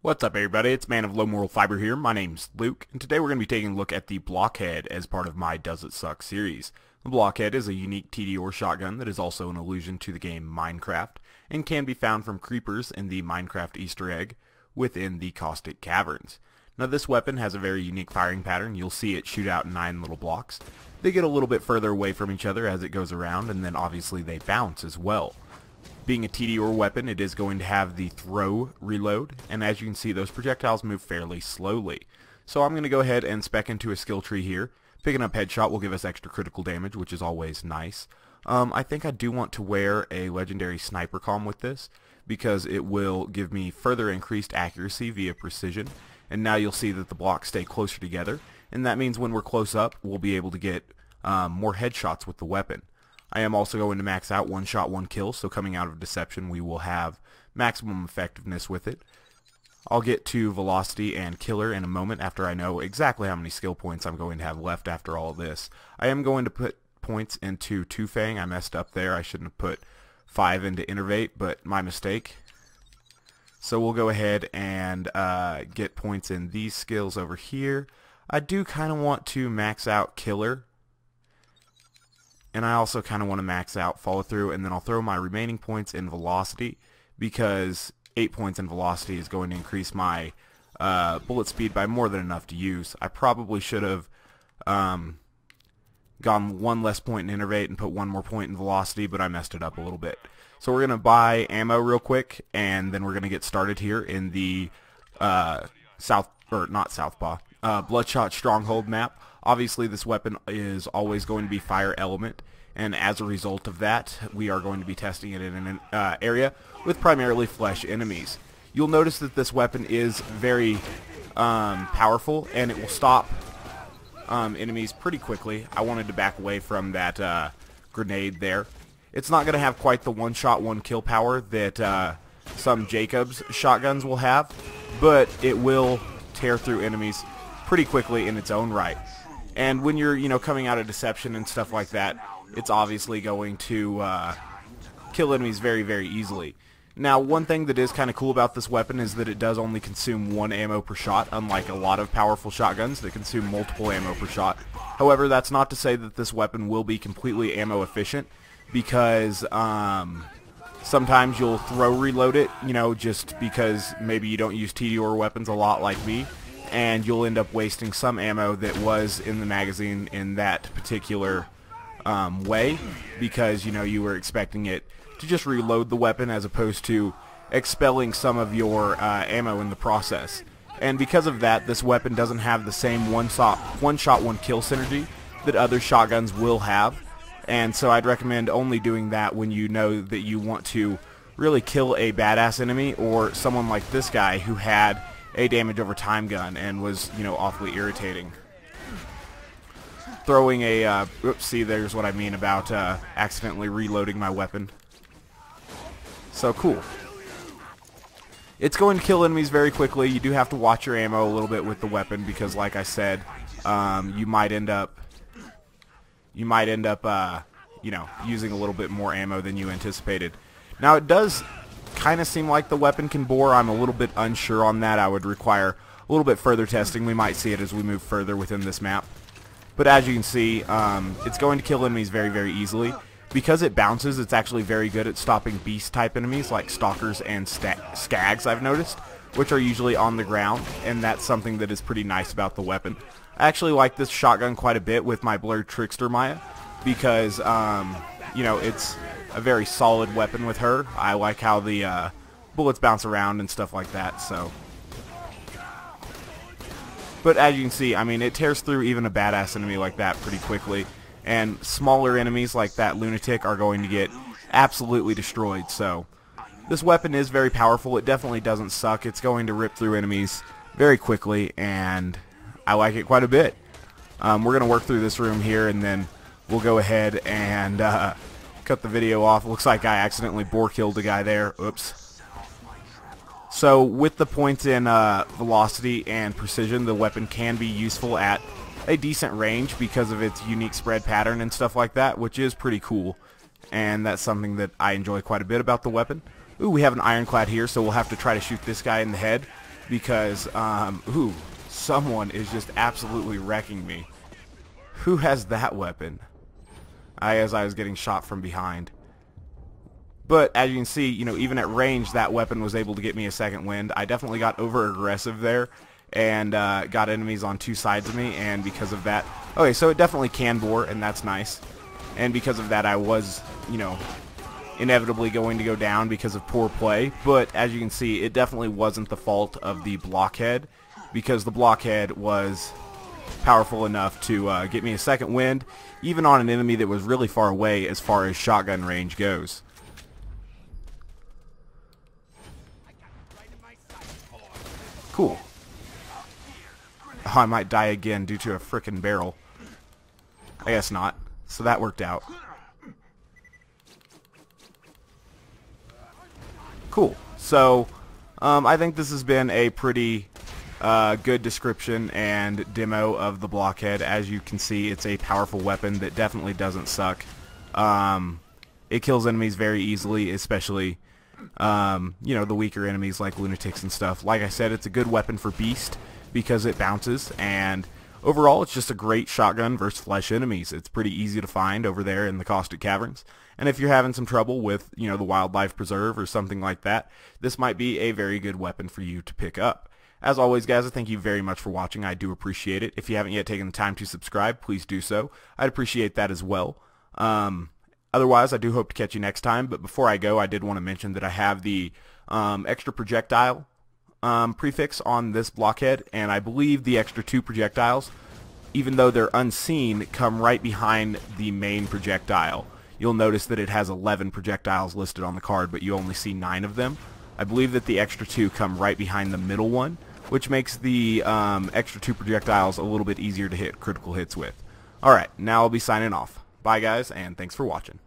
What's up, everybody? It's Man of Low Moral Fiber here. My name's Luke, and today we're going to be taking a look at the Blockhead as part of my Does It Suck series. The Blockhead is a unique Tediore shotgun that is also an allusion to the game Minecraft, and can be found from creepers in the Minecraft Easter egg within the Caustic Caverns. Now, this weapon has a very unique firing pattern. You'll see it shoot out 9 little blocks. They get a little bit further away from each other as it goes around, and then obviously they bounce as well. Being a Tediore weapon, it is going to have the throw reload, and as you can see, those projectiles move fairly slowly. So I'm going to go ahead and spec into a skill tree here. Picking up headshot will give us extra critical damage, which is always nice. I think I do want to wear a legendary sniper comm with this, because it will give me further increased accuracy via precision, and now you'll see that the blocks stay closer together, and that means when we're close up, we'll be able to get more headshots with the weapon. I am also going to max out one shot, one kill, so coming out of Deception we will have maximum effectiveness with it. I'll get to Velocity and Killer in a moment after I know exactly how many skill points I'm going to have left after all this. I am going to put points into Two Fang. I messed up there. I shouldn't have put 5 into Innervate, but my mistake. So we'll go ahead and get points in these skills over here. I do kind of want to max out Killer. And I also kind of want to max out follow through, and then I'll throw my remaining points in velocity, because 8 points in velocity is going to increase my bullet speed by more than enough to use. I probably should have gone 1 less point in innervate and put 1 more point in velocity, but I messed it up a little bit. So we're going to buy ammo real quick, and then we're going to get started here in the Bloodshot Stronghold map. Obviously, this weapon is always going to be fire element, and as a result of that, we are going to be testing it in an area with primarily flesh enemies. You'll notice that this weapon is very powerful, and it will stop enemies pretty quickly. I wanted to back away from that grenade there. It's not going to have quite the one-shot, one-kill power that some Jacobs shotguns will have, but it will tear through enemies pretty quickly in its own right. And when you're, coming out of Deception and stuff like that, it's obviously going to kill enemies very, very easily. Now, one thing that is kind of cool about this weapon is that it does only consume 1 ammo per shot, unlike a lot of powerful shotguns that consume multiple ammo per shot. However, that's not to say that this weapon will be completely ammo efficient, because sometimes you'll throw reload it, just because maybe you don't use Tediore weapons a lot like me, and you'll end up wasting some ammo that was in the magazine in that particular way, because you were expecting it to just reload the weapon as opposed to expelling some of your ammo in the process. And because of that, this weapon doesn't have the same one shot, one kill synergy that other shotguns will have, and so I'd recommend only doing that when you know that you want to really kill a badass enemy, or someone like this guy who had a damage over time gun and was, awfully irritating. Throwing a, oops, see, there's what I mean about accidentally reloading my weapon. So cool. It's going to kill enemies very quickly. You do have to watch your ammo a little bit with the weapon, because like I said, you might end up using a little bit more ammo than you anticipated. Now, it does kind of seem like the weapon can bore. I'm a little bit unsure on that. I would require a little bit further testing. We might see it as we move further within this map. But as you can see, it's going to kill enemies very, very easily. Because it bounces, it's actually very good at stopping beast-type enemies like stalkers and skags, I've noticed, which are usually on the ground, and that's something that is pretty nice about the weapon. I actually like this shotgun quite a bit with my Blurred Trickster Maya, because, it's a very solid weapon with her. I like how the bullets bounce around and stuff like that, so. But as you can see, it tears through even a badass enemy like that pretty quickly, and smaller enemies like that lunatic are going to get absolutely destroyed. So this weapon is very powerful. It definitely doesn't suck. It's going to rip through enemies very quickly, and I like it quite a bit. We're going to work through this room here, and then we'll go ahead and cut the video off. It looks like I accidentally bore killed a guy there. Oops. So with the points in velocity and precision, the weapon can be useful at a decent range because of its unique spread pattern and stuff like that, which is pretty cool. And that's something that I enjoy quite a bit about the weapon. Ooh, we have an ironclad here, so we'll have to try to shoot this guy in the head, because, ooh, someone is just absolutely wrecking me. Who has that weapon? As I was getting shot from behind. But as you can see, you know, even at range, that weapon was able to get me a second wind. I definitely got over aggressive there and got enemies on two sides of me, and because of that, okay, so it definitely can bore, and that's nice. And because of that, I was, you know, inevitably going to go down because of poor play. But as you can see, it definitely wasn't the fault of the Blockhead, because the Blockhead was powerful enough to get me a second wind, even on an enemy that was really far away as far as shotgun range goes. Cool. Oh, I might die again due to a frickin' barrel. I guess not. So that worked out. Cool. So, I think this has been a pretty good description and demo of the Blockhead. As you can see, it's a powerful weapon that definitely doesn't suck. It kills enemies very easily, especially you know, the weaker enemies like lunatics and stuff. Like I said, it's a good weapon for Beast because it bounces, and overall it's just a great shotgun versus flesh enemies. It's pretty easy to find over there in the Caustic Caverns, and if you're having some trouble with, you know, the Wildlife Preserve or something like that, this might be a very good weapon for you to pick up. As always, guys, I thank you very much for watching. I do appreciate it. If you haven't yet taken the time to subscribe, please do so. I'd appreciate that as well. Otherwise, I do hope to catch you next time, but before I go, I did want to mention that I have the extra projectile prefix on this Blockhead, and I believe the extra 2 projectiles, even though they're unseen, come right behind the main projectile. You'll notice that it has 11 projectiles listed on the card, but you only see 9 of them. I believe that the extra 2 come right behind the middle one, which makes the extra 2 projectiles a little bit easier to hit critical hits with. Alright, now I'll be signing off. Bye guys, and thanks for watching.